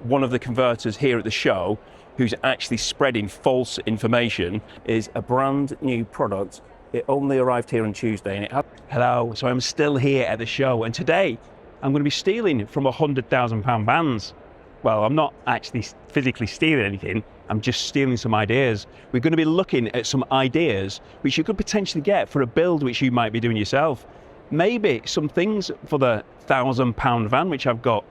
One of the converters here at the show who's actually spreading false information is a brand new product. It only arrived here on Tuesday and it had... Hello, so I'm still here at the show and today I'm going to be stealing from £100,000 vans. Well, I'm not actually physically stealing anything, I'm just stealing some ideas. We're going to be looking at some ideas which you could potentially get for a build which you might be doing yourself. Maybe some things for the £1,000 van which I've got,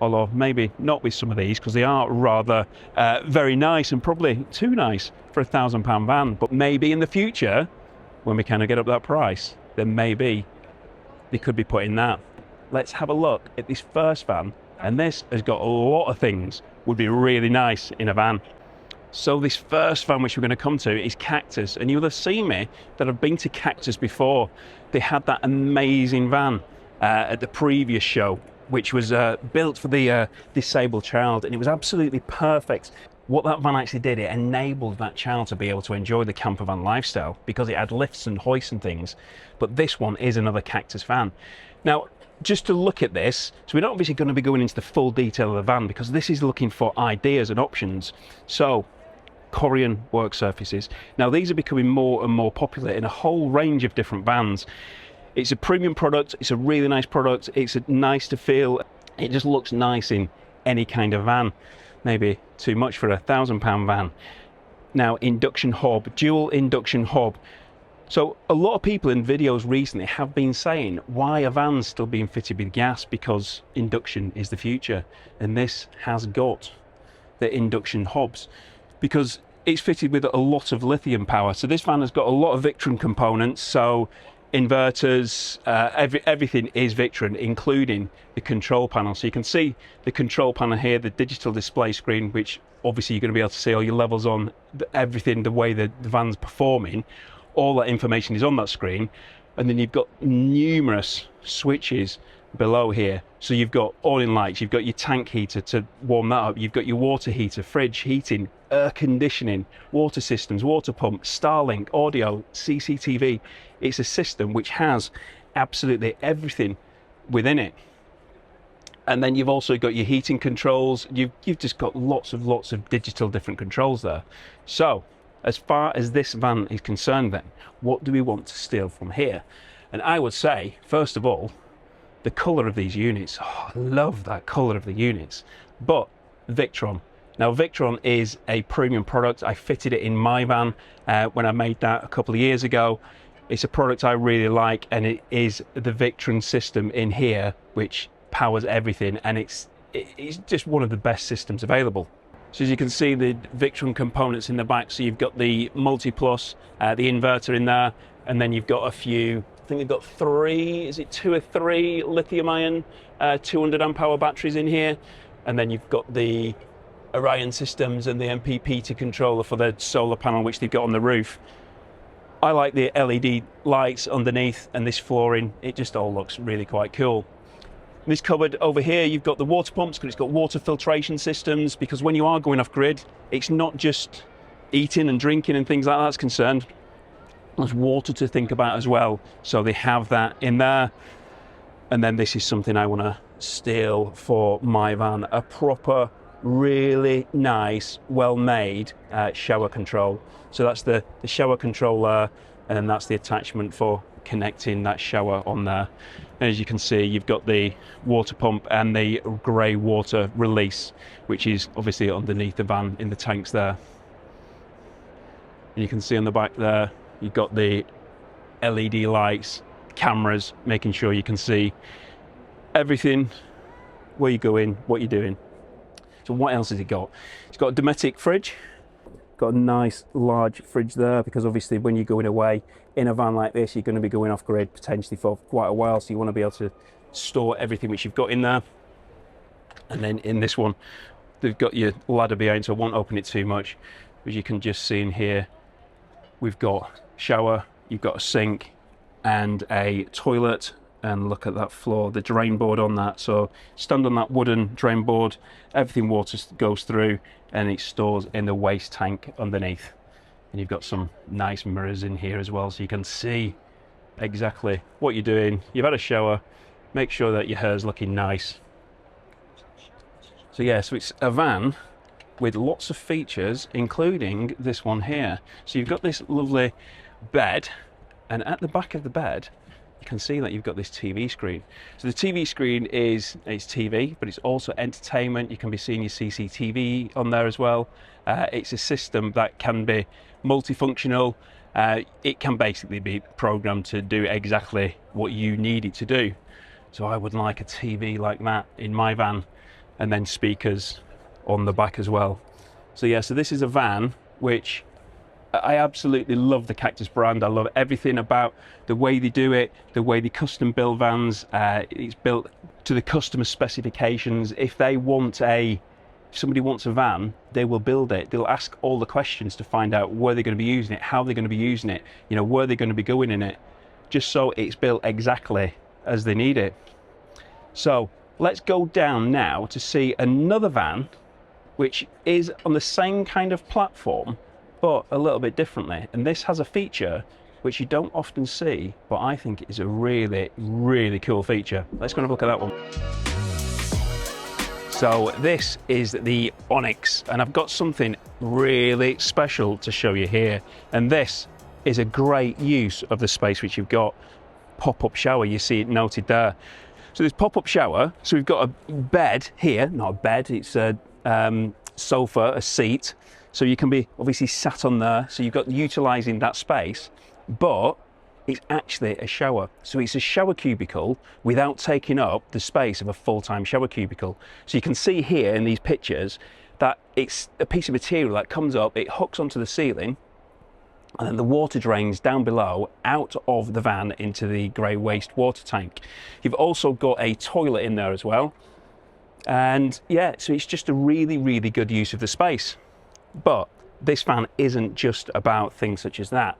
although maybe not with some of these because they are rather very nice and probably too nice for a £1,000 van. But maybe in the future, when we kind of get up that price, then maybe they could be putting that. Let's have a look at this first van, and this has got a lot of things would be really nice in a van. So this first van which we're going to come to is Kaktus, and you'll have seen me that I've been to Kaktus before. They had that amazing van at the previous show, which was built for the disabled child, and it was absolutely perfect. What that van actually did, it enabled that child to be able to enjoy the campervan lifestyle because it had lifts and hoists and things. But this one is another Kaktus van. Now, just to look at this, so we're not obviously going to be going into the full detail of the van because this is looking for ideas and options. So, Corian work surfaces. Now, these are becoming more and more popular in a whole range of different vans. It's a premium product, it's a really nice product, it's nice to feel, it just looks nice in any kind of van. Maybe too much for a £1,000 van. Now, induction hob, dual induction hob. So a lot of people in videos recently have been saying, why are vans still being fitted with gas? Because induction is the future. And this has got the induction hobs because it's fitted with a lot of lithium power. So this van has got a lot of Victron components. So inverters, everything is Victron, including the control panel. So you can see the control panel here, the digital display screen, which obviously you're going to be able to see all your levels on, everything, the way the van's performing. All that information is on that screen. And then you've got numerous switches below here. So you've got awning lights, you've got your tank heater to warm that up, you've got your water heater, fridge heating, air conditioning, water systems, water pump, Starlink, audio, CCTV. It's a system which has absolutely everything within it. And then you've also got your heating controls. You've just got lots of digital different controls there. So as far as this van is concerned then, what do we want to steal from here? And I would say, first of all, the colour of these units. Oh, I love that colour of the units. But Victron. Now, Victron is a premium product. I fitted it in my van when I made that a couple of years ago. It's a product I really like, and it is the Victron system in here, which powers everything, and it's just one of the best systems available. So as you can see, the Victron components in the back, so you've got the multi-plus, the inverter in there, and then you've got a few, I think they've got two or three lithium ion 200 amp hour batteries in here, and then you've got the Orion systems and the MPPT controller for the solar panel which they've got on the roof. I like the LED lights underneath and this flooring, it just all looks really quite cool. In this cupboard over here, you've got the water pumps because it's got water filtration systems, because when you are going off grid, it's not just eating and drinking and things like that's concerned. There's water to think about as well. So they have that in there. And then this is something I want to steal for my van, a proper, really nice, well-made shower control. So that's the shower controller, and then that's the attachment for connecting that shower on there. And as you can see, you've got the water pump and the grey water release, which is obviously underneath the van in the tanks there. And you can see on the back there, you've got the LED lights, cameras, making sure you can see everything, where you're going, what you're doing. So what else has it got? It's got a Dometic fridge. Got a nice large fridge there, because obviously when you're going away in a van like this, you're going to be going off grid potentially for quite a while, so you want to be able to store everything which you've got in there. And then in this one, they've got your ladder behind, so I won't open it too much, as you can just see in here, we've got shower, you've got a sink and a toilet. And look at that floor, the drain board on that. So stand on that wooden drain board, everything water goes through and it stores in the waste tank underneath. And you've got some nice mirrors in here as well, so you can see exactly what you're doing. You've had a shower, make sure that your hair's looking nice. So yeah, so it's a van with lots of features, including this one here. So you've got this lovely bed, and at the back of the bed, you can see that you've got this TV screen. So the TV screen it's TV, but it's also entertainment. You can be seeing your CCTV on there as well. It's a system that can be multifunctional. It can basically be programmed to do exactly what you need it to do. So I would like a TV like that in my van, and then speakers on the back as well. So yeah, so this is a van which I absolutely love. The Kaktus brand. I love everything about the way they do it, the way they custom build vans. It's built to the customer specifications. If somebody wants a van, they will build it. They'll ask all the questions to find out where they're going to be using it, how they're going to be using it, you know, where they're going to be going in it, just so it's built exactly as they need it. So let's go down now to see another van which is on the same kind of platform but a little bit differently, and this has a feature which you don't often see, but I think is a really, really cool feature. Let's go and have a look at that one. So this is the Onyx, and I've got something really special to show you here, and this is a great use of the space which you've got. Pop-up shower, you see it noted there. So this pop-up shower, so we've got a bed here, not a bed, it's a sofa, a seat, so you can be obviously sat on there, so you've got utilising that space, but it's actually a shower. So it's a shower cubicle without taking up the space of a full-time shower cubicle. So you can see here in these pictures that it's a piece of material that comes up, it hooks onto the ceiling, and then the water drains down below out of the van into the grey waste water tank. You've also got a toilet in there as well. And yeah, so it's just a really, really good use of the space. But this van isn't just about things such as that.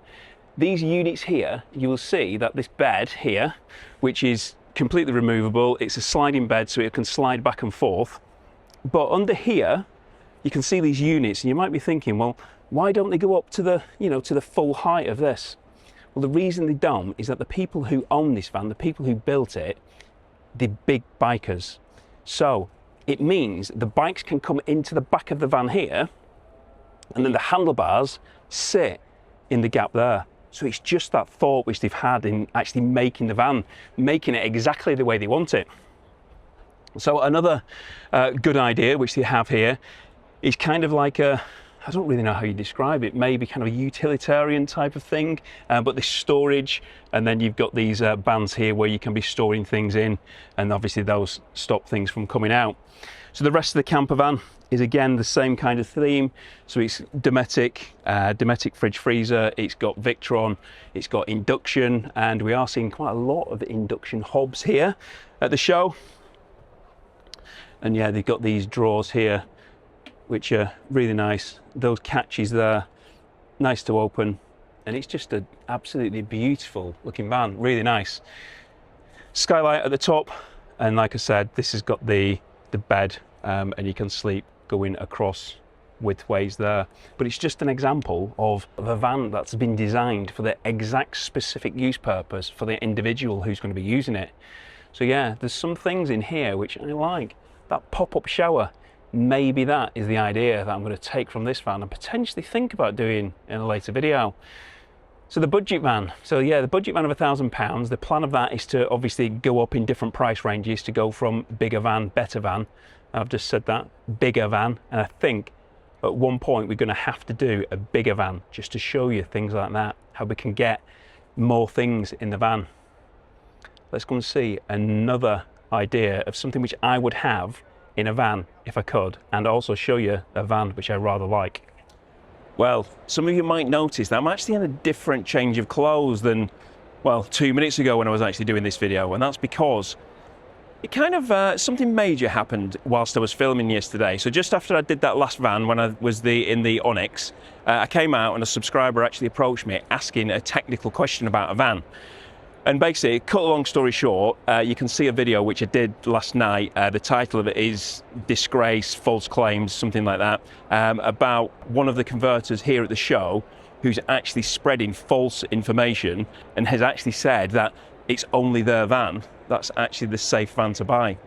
These units here, you will see that this bed here, which is completely removable, it's a sliding bed so it can slide back and forth. But under here, you can see these units, and you might be thinking, well, why don't they go up to the, to the full height of this? Well, the reason they don't is that the people who own this van, the people who built it, they're big bikers. So it means the bikes can come into the back of the van here, and then the handlebars sit in the gap there. So it's just that thought which they've had in actually making the van, making it exactly the way they want it. So another good idea which they have here is kind of like a, I don't really know how you describe it, maybe kind of a utilitarian type of thing, but this storage, and then you've got these bands here where you can be storing things in, and obviously those stop things from coming out. So the rest of the camper van is again the same kind of theme. So it's Dometic fridge freezer, it's got Victron, it's got Induction, and we are seeing quite a lot of Induction hobs here at the show. And yeah, they've got these drawers here which are really nice. Those catches there, nice to open, and it's just an absolutely beautiful looking van, really nice. Skylight at the top, and like I said, this has got the bed, and you can sleep going across widthways there. But it's just an example of a van that's been designed for the exact specific use purpose for the individual who's going to be using it. So yeah, there's some things in here which I like. That pop-up shower, maybe that is the idea that I'm going to take from this van and potentially think about doing in a later video. So the budget van, so yeah, the budget van of £1,000, the plan of that is to obviously go up in different price ranges to go from bigger van, better van. I've just said that, bigger van, and I think at one point we're going to have to do a bigger van just to show you things like that, how we can get more things in the van. Let's go and see another idea of something which I would have in a van if I could, and also show you a van which I rather like. Well, some of you might notice that I'm actually in a different change of clothes than, well, 2 minutes ago when I was actually doing this video, and that's because it kind of, something major happened whilst I was filming yesterday. So just after I did that last van, when I was in the Onyx, I came out and a subscriber actually approached me asking a technical question about a van. And basically, cut a long story short, you can see a video which I did last night. The title of it is Disgrace, False Claims, something like that, about one of the converters here at the show who's actually spreading false information and has actually said that it's only their van that's actually the safe van to buy.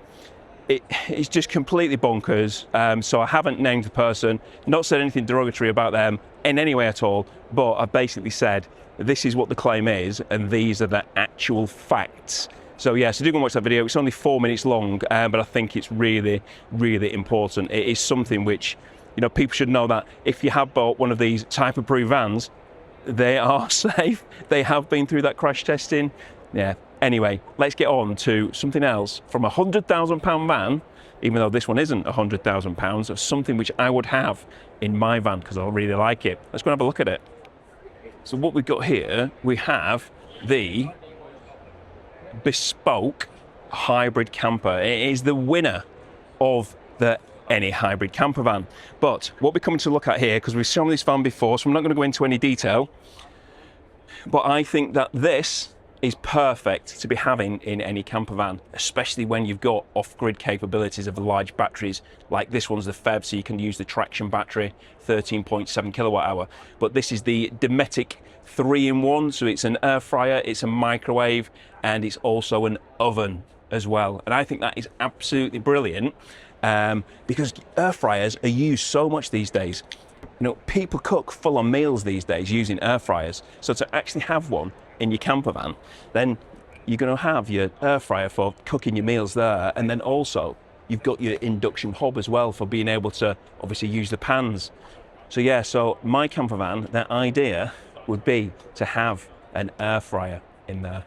it's just completely bonkers. So I haven't named the person, not said anything derogatory about them in any way at all, but I basically said, this is what the claim is, and these are the actual facts. So yeah, so do go and watch that video. It's only 4 minutes long, but I think it's really, really important. It is something which, you know, people should know that if you have bought one of these type approved vans, they are safe. They have been through that crash testing. Yeah. Anyway, let's get on to something else from a £100,000 van, even though this one isn't £100,000, of something which I would have in my van because I really like it. Let's go and have a look at it. So what we've got here, we have the bespoke hybrid camper. It is the winner of the any hybrid camper van. But what we're coming to look at here, because we've shown this van before, so I'm not going to go into any detail, but I think that this is perfect to be having in any camper van, especially when you've got off-grid capabilities of the large batteries, like this one's the FEV, so you can use the traction battery, 13.7 kilowatt hour. But this is the Dometic 3-in-1, so it's an air fryer, it's a microwave, and it's also an oven as well. And I think that is absolutely brilliant, because air fryers are used so much these days. You know, people cook full-on meals these days using air fryers. So to actually have one in your camper van, then you're going to have your air fryer for cooking your meals there, and then also you've got your induction hob as well for being able to obviously use the pans. So yeah, so my camper van, the idea would be to have an air fryer in there.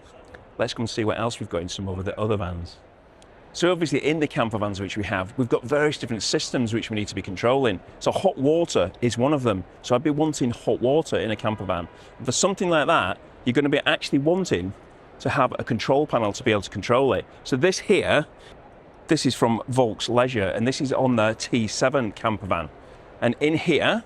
Let's come and see what else we've got in some of the other vans. So obviously in the camper vans which we have, we've got various different systems which we need to be controlling. So hot water is one of them. So I'd be wanting hot water in a camper van. For something like that, you're going to be actually wanting to have a control panel to be able to control it. So this here, this is from Volks Leisure, and this is on the T7 camper van. And in here,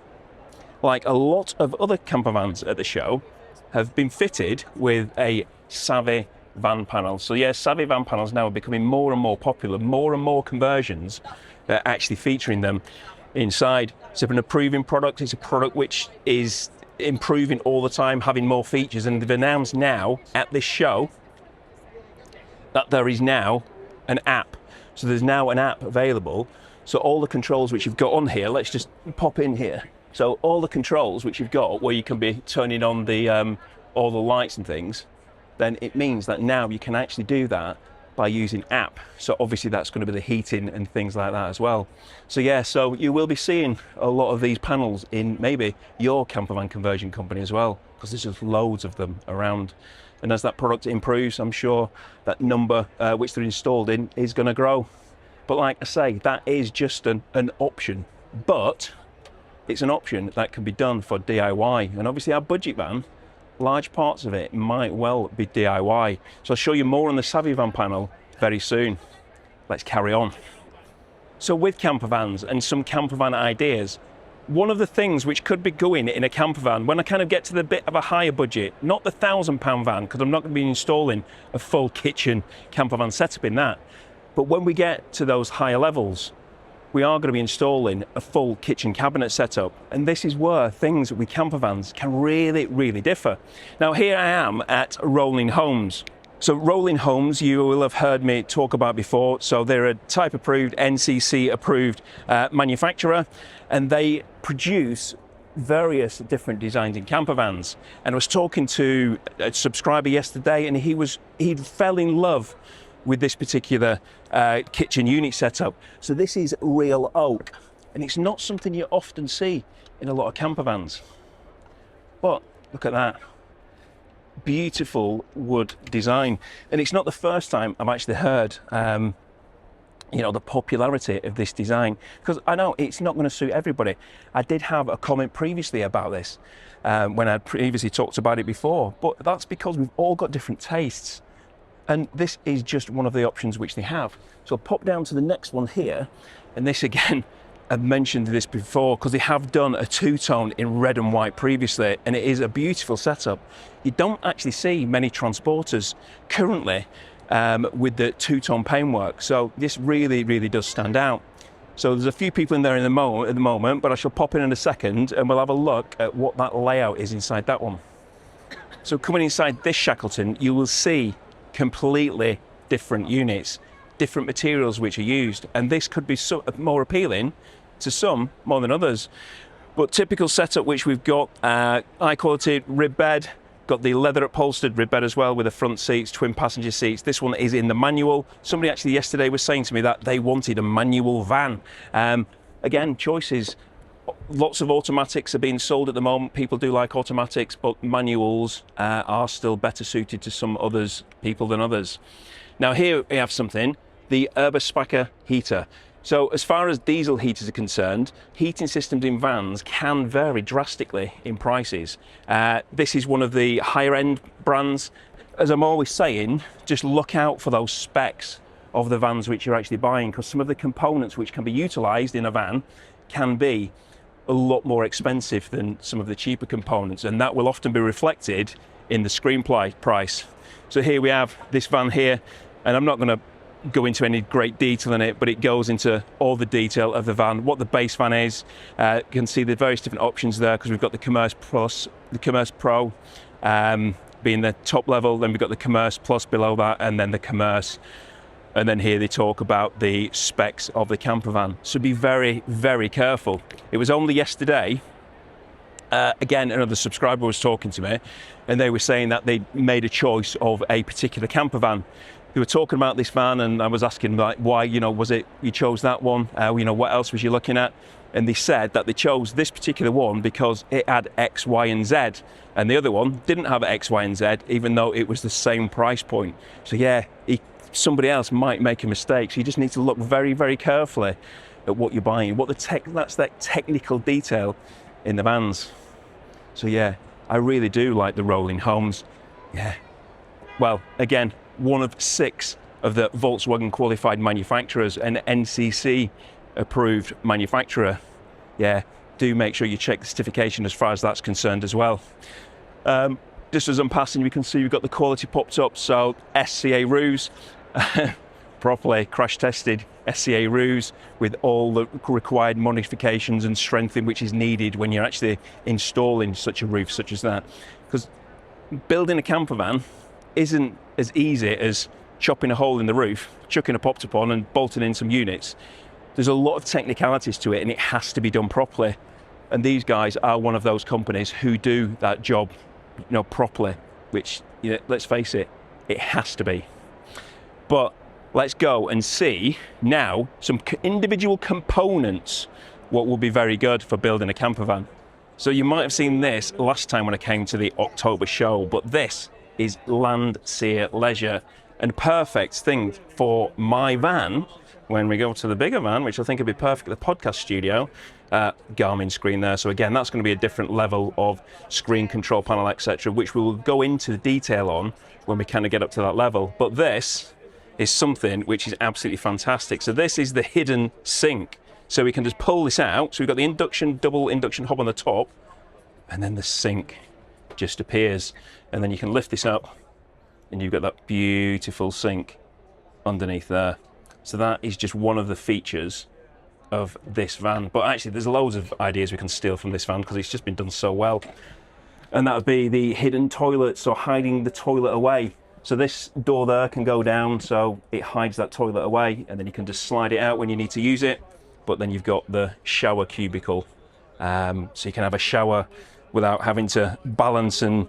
like a lot of other camper vans at the show, have been fitted with a Savvy van panel. So yeah, Savvy van panels now are becoming more and more popular, more and more conversions are actually featuring them inside. It's an improving product. It's a product which is improving all the time, having more features, and they've announced now at this show that there is now an app. So there's now an app available. So all the controls which you've got on here, let's just pop in here. So all the controls which you've got where you can be turning on the all the lights and things, then it means that now you can actually do that by using app. So obviously that's going to be the heating and things like that as well. So yeah, so you will be seeing a lot of these panels in maybe your campervan conversion company as well, because there's just loads of them around. And as that product improves, I'm sure that number which they're installed in is going to grow. But like I say, that is just an option, but it's an option that can be done for DIY. And obviously our budget van, large parts of it might well be DIY. So I'll show you more on the Savvy van panel very soon. Let's carry on. So with camper vans and some camper van ideas, one of the things which could be going in a camper van, when I kind of get to the bit of a higher budget, not the £1,000 van, because I'm not going to be installing a full kitchen camper van setup in that, but when we get to those higher levels, we are going to be installing a full kitchen cabinet setup. And this is where things with camper vans can really, really differ. Now here I am at Rolling Homes. So Rolling Homes, you will have heard me talk about before. So they're a type approved, NCC approved manufacturer, and they produce various different designs in camper vans. And I was talking to a subscriber yesterday, and he fell in love with this particular kitchen unit setup. So this is real oak, and it's not something you often see in a lot of camper vans. But look at that, beautiful wood design. And it's not the first time I've actually heard you know, the popularity of this design, because I know it's not going to suit everybody. I did have a comment previously about this when I previously talked about it before, but that's because we've all got different tastes. And this is just one of the options which they have. So I'll pop down to the next one here. And this again, I've mentioned this before because they have done a two-tone in red and white previously, and it is a beautiful setup. You don't actually see many transporters currently with the two-tone paintwork. So this really, really does stand out. So there's a few people in there at the moment, but I shall pop in a second and we'll have a look at what that layout is inside that one. So coming inside this Shackleton, you will see completely different units, different materials which are used, and this could be more appealing to some more than others. But typical setup which we've got, high quality rib bed, got the leather upholstered rib bed as well with the front seats, twin passenger seats. This one is in the manual. Somebody actually yesterday was saying to me that they wanted a manual van. Again, choices. Lots of automatics are being sold at the moment. People do like automatics, but manuals are still better suited to some people than others. Now here we have something, the Eberspacher heater. So as far as diesel heaters are concerned, heating systems in vans can vary drastically in prices. This is one of the higher end brands. As I'm always saying, just look out for those specs of the vans which you're actually buying, because some of the components which can be utilised in a van can be a lot more expensive than some of the cheaper components, and that will often be reflected in the screen price. So here we have this van here, and I'm not going to go into any great detail in it, but it goes into all the detail of the van, what the base van is. You can see the various different options there, because we've got the Commerce Plus, the Commerce Pro being the top level, then we've got the Commerce Plus below that, and then the Commerce. And then here they talk about the specs of the campervan. So be very, very careful. It was only yesterday, again, another subscriber was talking to me, and they were saying that they made a choice of a particular campervan. They were talking about this van, and I was asking, like, why, was it you chose that one? What else was you looking at? And they said that they chose this particular one because it had X, Y, and Z, and the other one didn't have X, Y, and Z, even though it was the same price point. So yeah, somebody else might make a mistake. So you just need to look very, very carefully at what you're buying, that's that technical detail in the vans. So yeah, I really do like the rolling homes. Yeah. Well, again, one of 6 of the Volkswagen qualified manufacturers, an NCC approved manufacturer. Yeah, do make sure you check the certification as far as that's concerned as well. Just as I'm passing, we can see we've got the quality popped up. So SCA roofs, properly crash tested SCA roofs with all the required modifications and strengthening which is needed when you're actually installing such a roof such as that. Because building a campervan isn't as easy as chopping a hole in the roof, chucking a pop-top on and bolting in some units. There's a lot of technicalities to it, and it has to be done properly. And these guys are one of those companies who do that job, properly, which, let's face it, it has to be. But let's go and see now some individual components, what will be very good for building a campervan. So you might have seen this last time when I came to the October show, but this is Landseer Leisure, and perfect thing for my van when we go to the bigger van, which I think would be perfect at the podcast studio. Garmin screen there, so again, that's going to be a different level of screen control panel, etc., which we will go into detail on when we kind of get up to that level. But this is something which is absolutely fantastic. So this is the hidden sink, so we can just pull this out. So we've got the double induction hob on the top, and then the sink just appears, and then you can lift this up and you've got that beautiful sink underneath there. So that is just one of the features of this van, but actually there's loads of ideas we can steal from this van because it's just been done so well. And that would be the hidden toilet, so hiding the toilet away. So this door there can go down, so it hides that toilet away, and then you can just slide it out when you need to use it. But then you've got the shower cubicle, so you can have a shower without having to balance and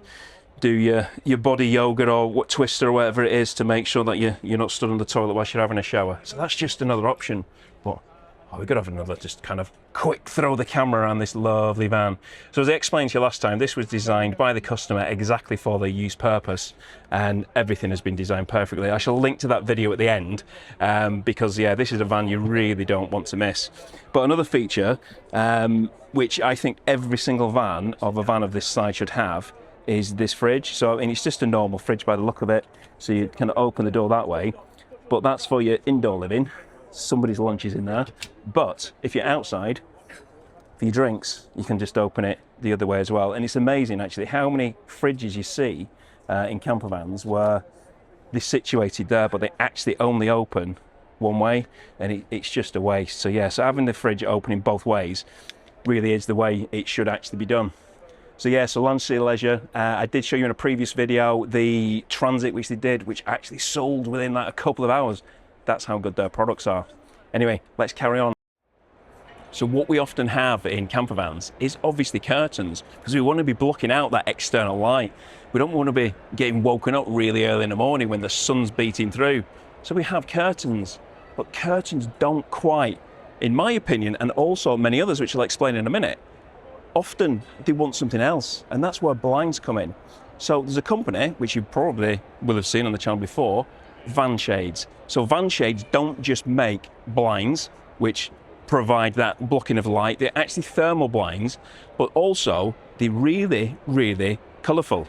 do your body yoga or what twister or whatever it is to make sure that you're not stood on the toilet while you're having a shower. So that's just another option. But we've got to have another just kind of quick throw the camera around this lovely van. So as I explained to you last time, this was designed by the customer exactly for their use purpose, and everything has been designed perfectly. I shall link to that video at the end, because yeah, this is a van you really don't want to miss. But another feature, which I think every single van of this size should have, is this fridge. So, and it's just a normal fridge by the look of it. So you kind of open the door that way, but that's for your indoor living. Somebody's lunch is in there. But if you're outside for your drinks, you can just open it the other way as well. And it's amazing actually how many fridges you see in campervans where they're situated there, but they actually only open one way, and it's just a waste. So yeah, so having the fridge opening both ways really is the way it should actually be done. So yeah, so Landseer Leisure, I did show you in a previous video the Transit which they did, which actually sold within like a couple of hours. That's how good their products are. Anyway, let's carry on. So what we often have in campervans is obviously curtains, because we want to be blocking out that external light. We don't want to be getting woken up really early in the morning when the sun's beating through. So we have curtains, but curtains don't quite, in my opinion, and also many others, which I'll explain in a minute, often they want something else, and that's where blinds come in. So there's a company, which you probably will have seen on the channel before, Van Shades. So Van Shades don't just make blinds, which provide that blocking of light. They're actually thermal blinds, but also they're really, really colourful.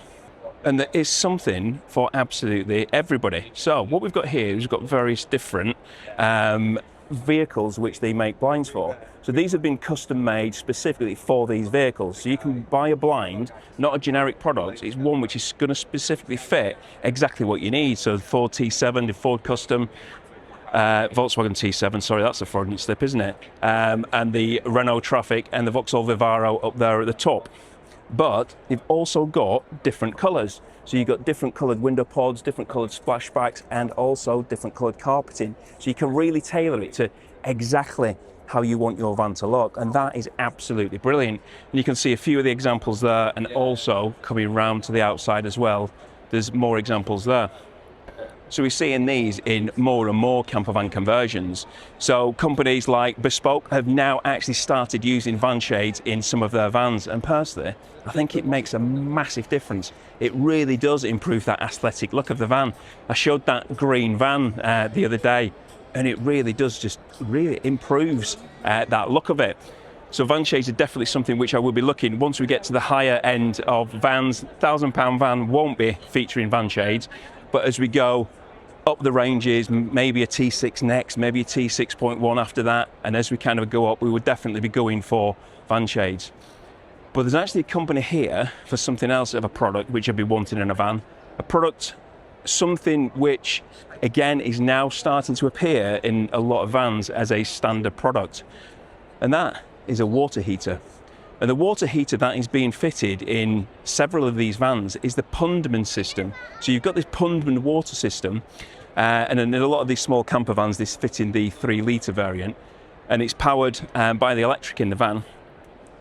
And there is something for absolutely everybody. So what we've got here is we've got various different vehicles which they make blinds for. So these have been custom made specifically for these vehicles. So you can buy a blind, not a generic product, it's one which is going to specifically fit exactly what you need. So the Ford T7, the Ford Custom, Volkswagen T7, sorry, that's a Freudian slip, isn't it? And the Renault Traffic and the Vauxhall Vivaro up there at the top. But they've also got different colours. So you've got different coloured window pods, different coloured splashbacks, and also different coloured carpeting. So you can really tailor it to exactly how you want your van to look, and that is absolutely brilliant. And you can see a few of the examples there, and also coming round to the outside as well, there's more examples there. So we're seeing these in more and more campervan conversions. So companies like Bespoke have now actually started using van shades in some of their vans, and personally, I think it makes a massive difference. It really does improve that aesthetic look of the van. I showed that green van the other day, and it really does just really improves that look of it. So van shades are definitely something which I will be looking once we get to the higher end of vans. £1,000 van won't be featuring van shades, but as we go up the ranges, maybe a T6 next, maybe a T6.1 after that, and as we kind of go up, we would definitely be going for van shades. But there's actually a company here for something else of a product which I'd be wanting in a van. A product, something which, again, is now starting to appear in a lot of vans as a standard product. And that is a water heater. And the water heater that is being fitted in several of these vans is the Pundmann system. So you've got this Pundmann water system, and in a lot of these small camper vans, this fit in the 3-litre variant, and it's powered by the electric in the van,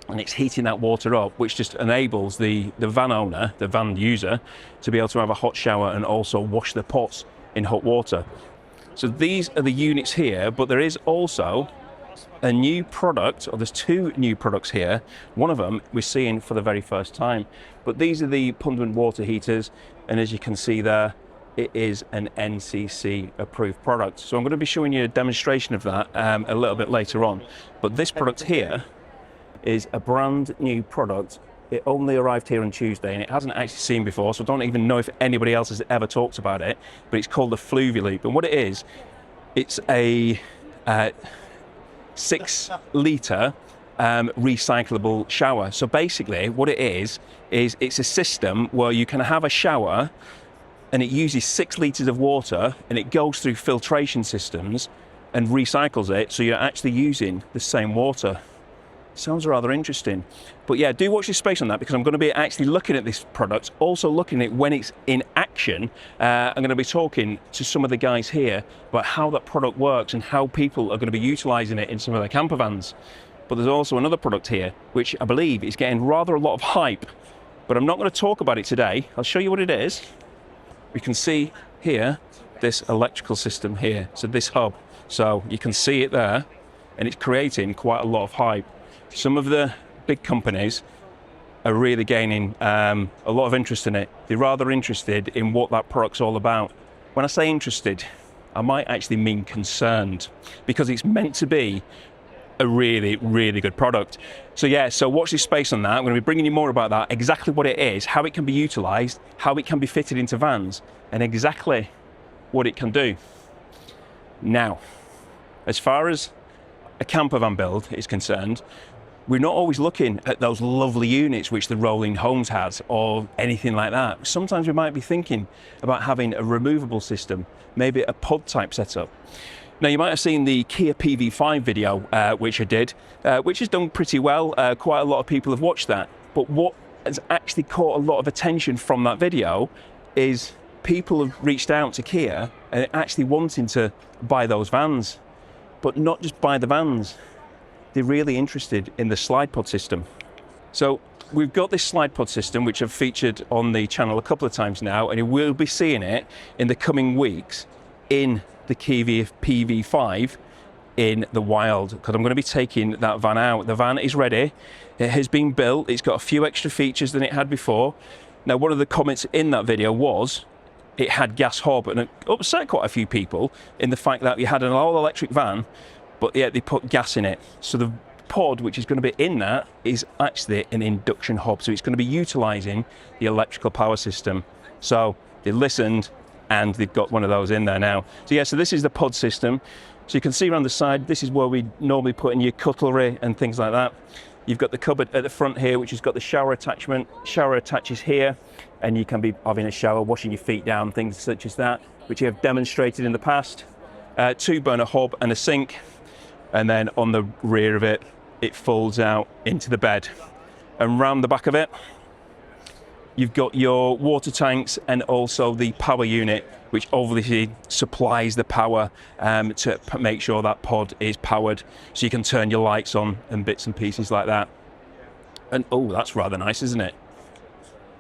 and it's heating that water up, which just enables the van owner, the van user, to be able to have a hot shower and also wash the pots in hot water. So these are the units here, but there is also a new product, or there's two new products here. One of them we're seeing for the very first time, but these are the Pundmann water heaters, and as you can see there, it is an NCC approved product. So I'm going to be showing you a demonstration of that a little bit later on. But this product here is a brand new product. It only arrived here on Tuesday, and it hasn't actually seen before, so I don't even know if anybody else has ever talked about it, but it's called the Fluy Loop. And what it is, it's a 6-litre recyclable shower. So basically what it is it's a system where you can have a shower and it uses 6 litres of water, and it goes through filtration systems and recycles it, so you're actually using the same water. Sounds rather interesting. But yeah, do watch this space on that, because I'm going to be actually looking at this product, also looking at when it's in action. I'm going to be talking to some of the guys here about how that product works and how people are going to be utilising it in some of their camper vans. But there's also another product here, which I believe is getting rather a lot of hype, but I'm not going to talk about it today. I'll show you what it is. We can see here, this electrical system here, so this hub. So you can see it there, and it's creating quite a lot of hype. Some of the big companies are really gaining a lot of interest in it. They're rather interested in what that product's all about. When I say interested, I might actually mean concerned, because it's meant to be a really, really good product. So yeah, so watch this space on that. I'm going to be bringing you more about that, exactly what it is, how it can be utilised, how it can be fitted into vans, and exactly what it can do. Now, as far as a camper van build is concerned, we're not always looking at those lovely units which the Rolling Homes has or anything like that. Sometimes we might be thinking about having a removable system, maybe a pod type setup. Now, you might have seen the Kia PV5 video which I did, which has done pretty well. Quite a lot of people have watched that. But what has actually caught a lot of attention from that video is people have reached out to Kia and actually wanting to buy those vans, but not just buy the vans. They're really interested in the Slidepod system. So we've got this Slidepod system, which I've featured on the channel a couple of times now, and you will be seeing it in the coming weeks in the Kia PV5 in the wild, because I'm going to be taking that van out. The van is ready. It has been built. It's got a few extra features than it had before. Now, one of the comments in that video was it had gas hob, and it upset quite a few people in the fact that you had an all-electric van, but yet they put gas in it. So the pod, which is going to be in that, is actually an induction hob. So it's going to be utilising the electrical power system. So they listened, and they've got one of those in there now. So yeah, so this is the pod system. So you can see around the side, this is where we normally put in your cutlery and things like that. You've got the cupboard at the front here, which has got the shower attachment. Shower attaches here, and you can be having a shower, washing your feet down, things such as that, which you have demonstrated in the past. 2-burner hob and a sink. And then on the rear of it, it folds out into the bed. And round the back of it, you've got your water tanks and also the power unit, which obviously supplies the power to make sure that pod is powered, so you can turn your lights on and bits and pieces like that. And oh, that's rather nice, isn't it?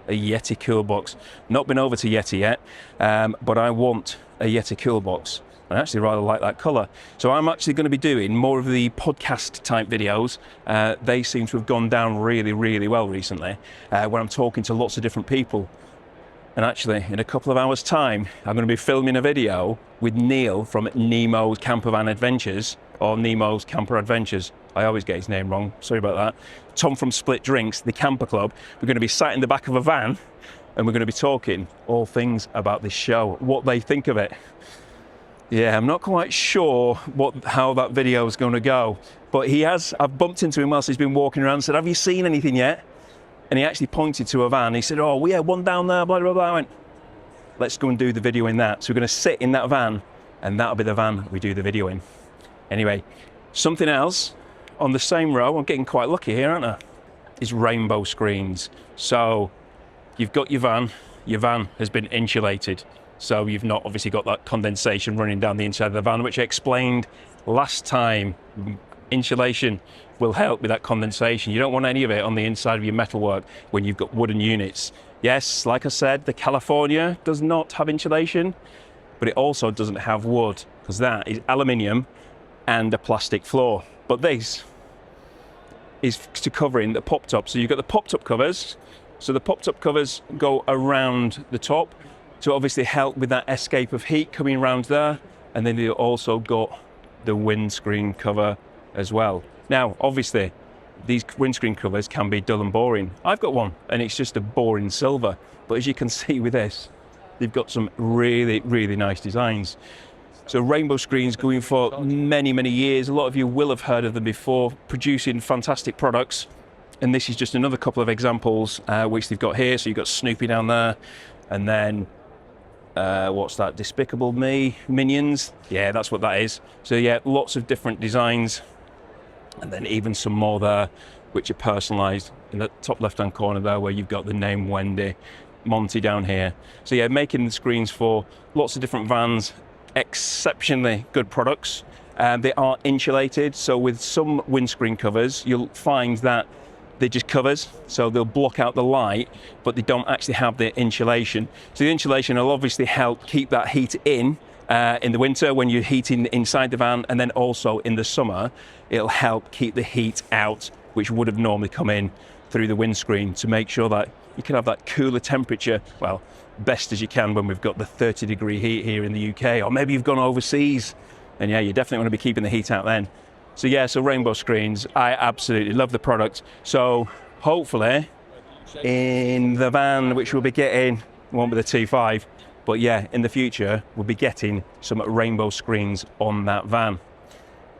A Yeti cool box. Not been over to Yeti yet, but I want a Yeti cool box. I actually rather like that colour. So I'm actually going to be doing more of the podcast type videos. They seem to have gone down really, really well recently, where I'm talking to lots of different people. And actually, in a couple of hours' time, I'm going to be filming a video with Neil from Nemo's Campervan Adventures, or Nemo's Camper Adventures. I always get his name wrong, sorry about that. Tom from Split Drinks, the camper club. We're going to be sat in the back of a van, and we're going to be talking all things about this show, what they think of it. Yeah, I'm not quite sure how that video is going to go, but I've bumped into him whilst he's been walking around and said, have you seen anything yet? And he actually pointed to a van. He said, oh, yeah, one down there, blah, blah, blah. I went, let's go and do the video in that. So we're going to sit in that van, and that'll be the van we do the video in. Anyway, something else on the same row, I'm getting quite lucky here, aren't I? Is rainbow screens. So you've got your van has been insulated. So you've not obviously got that condensation running down the inside of the van, which I explained last time. Insulation will help with that condensation. You don't want any of it on the inside of your metalwork when you've got wooden units. Yes, like I said, the California does not have insulation, but it also doesn't have wood, because that is aluminium and a plastic floor. But this is to covering the pop-top. So you've got the pop-top covers. So the pop-top covers go around the top to obviously help with that escape of heat coming around there. And then you've also got the windscreen cover as well. Now, obviously, these windscreen covers can be dull and boring. I've got one, and it's just a boring silver. But as you can see with this, they've got some really, really nice designs. So rainbow screens going for many, many years. A lot of you will have heard of them before, producing fantastic products. And this is just another couple of examples which they've got here. So you've got Snoopy down there, and then what's that? Despicable Me Minions. Yeah, that's what that is. So yeah, lots of different designs. And then even some more there, which are personalised in the top left-hand corner there, where you've got the name Wendy, Monty down here. So yeah, making the screens for lots of different vans, exceptionally good products. They are insulated, so with some windscreen covers, you'll find that they're just covers, so they'll block out the light, but they don't actually have the insulation. So the insulation will obviously help keep that heat in the winter when you're heating inside the van, and then also in the summer, it'll help keep the heat out, which would have normally come in through the windscreen, to make sure that you can have that cooler temperature, well, best as you can when we've got the 30-degree heat here in the UK, or maybe you've gone overseas, and yeah, you definitely want to be keeping the heat out then. So yeah, so rainbow screens, I absolutely love the product. So hopefully in the van, which we'll be getting, won't be the T5, but yeah, in the future, we'll be getting some rainbow screens on that van.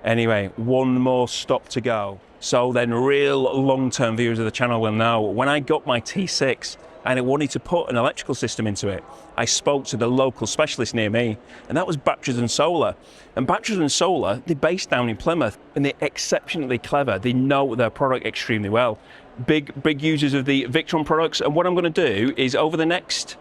Anyway, one more stop to go. So then real long-term viewers of the channel will know, when I got my T6 and I wanted to put an electrical system into it, I spoke to the local specialist near me, and that was Batteries and Solar. And Batteries and Solar, they're based down in Plymouth, and they're exceptionally clever. They know their product extremely well. Big users of the Victron products, and what I'm going to do is over the next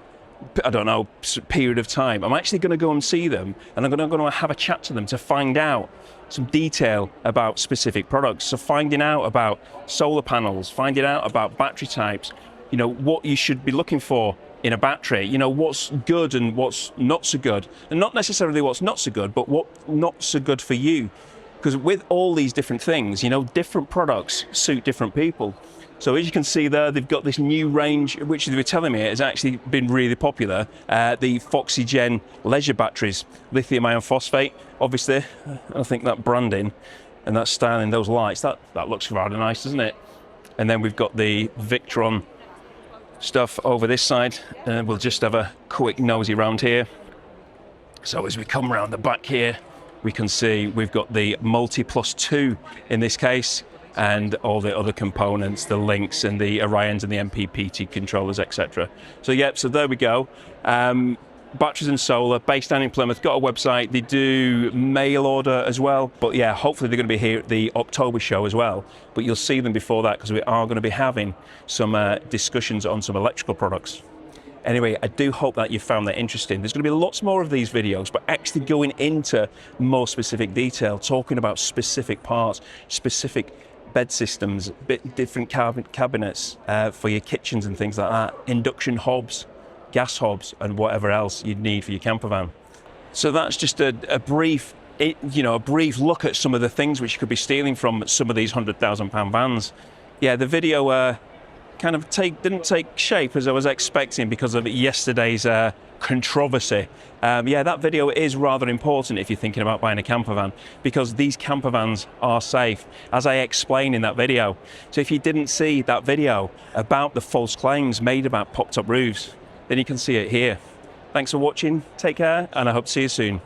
I don't know, period of time. I'm actually going to go and see them, and I'm going to have a chat to them to find out some detail about specific products. So finding out about solar panels, finding out about battery types, you know, what you should be looking for in a battery, you know, what's good and what's not so good. And not necessarily what's not so good, but what not so good for you. Because with all these different things, you know, different products suit different people. So as you can see there, they've got this new range, which they were telling me has actually been really popular, the Foxygen leisure batteries, lithium iron phosphate, obviously. I think that branding and that styling, those lights, that looks rather nice, doesn't it? And then we've got the Victron stuff over this side, and we'll just have a quick nosy round here. So as we come around the back here, we can see we've got the Multi Plus 2 in this case, and all the other components, the links and the Orions and the MPPT controllers, etc. So yep, so there we go. Batteries and solar, based down in Plymouth, got a website. They do mail order as well. But yeah, hopefully they're going to be here at the October show as well. But you'll see them before that, because we are going to be having some discussions on some electrical products. Anyway, I do hope that you found that interesting. There's going to be lots more of these videos, but actually going into more specific detail, talking about specific parts, specific bed systems, different cabinets for your kitchens and things like that, induction hobs, gas hobs, and whatever else you'd need for your campervan. So that's just a brief, a brief look at some of the things which you could be stealing from some of these £100,000 vans. Yeah, the video kind of didn't take shape as I was expecting because of yesterday's controversy. Yeah, that video is rather important if you're thinking about buying a campervan, because these campervans are safe, as I explained in that video. So if you didn't see that video about the false claims made about popped up roofs, then you can see it here. Thanks for watching, take care, and I hope to see you soon.